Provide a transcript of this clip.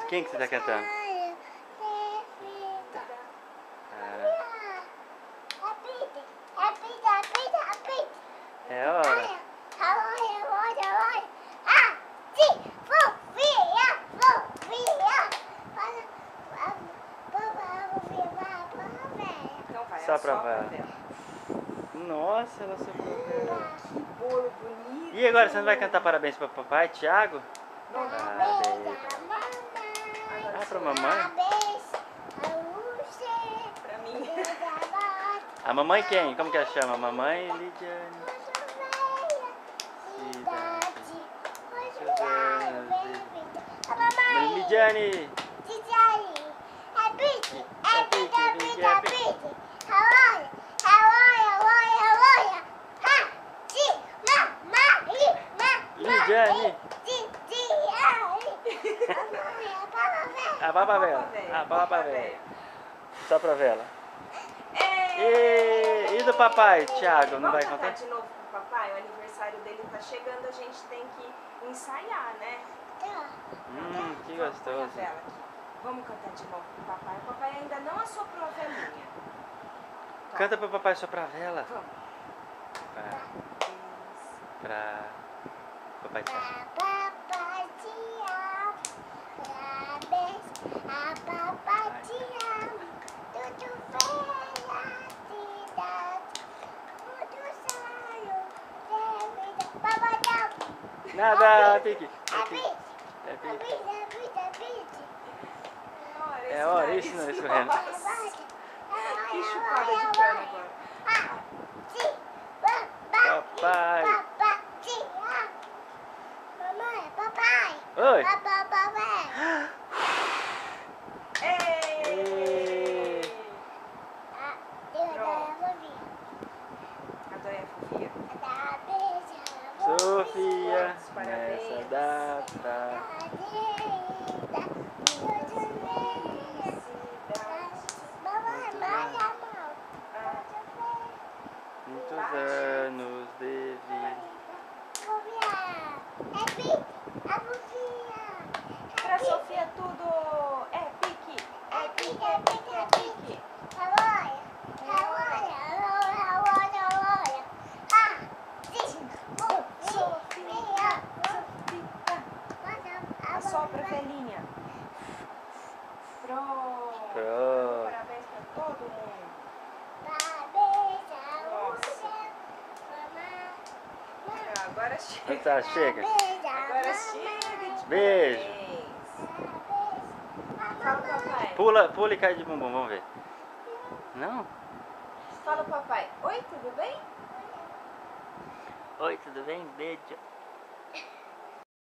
Quem que você tá cantando? É hora. Então vai, Só pra assopra vela. vela. Nossa, ela soprou vela. Que bolo bonito. E agora, você não vai cantar parabéns pra papai, Thiago? Não dá. Parabéns. Agora Ah, pra sou eu. mamãe? Pra mim. A mamãe quem? Como que ela chama? Mamãe Lidiane. Lidiane. Lidiane. A Papa Vela. A Papa Vela. Só pra vela. E do papai, Thiago, não vai Vamos contar? cantar de novo pro papai? O aniversário dele tá chegando, a gente tem que ensaiar, né? Que Põe a gostoso. vela aqui. Vamos cantar de novo pro papai. O papai ainda não assoprou a velinha. Canta pro papai soprar a vela. Vamos. Pra papai Thiago. Nada, pique. É pique. É hora, esse nariz correndo. Que chupada de perna agora. Papai. Papai. Oi. Papai. Ei! Pronto. Adorei a Fofia. Sofia, Parabéns. nessa data. Muitos anos de vida. Pra Sofia tudo é pique. É pique, é pique, é pique. Assopra a velhinha. Pronto. Pronto. Parabéns pra todo mundo. Agora chega. Tá, chega. Agora chega de Beijo. parabéns. Fala, papai. Pula e cai de bumbum, vamos ver. Não? Fala, papai. Oi, tudo bem? Oi, tudo bem? Beijo.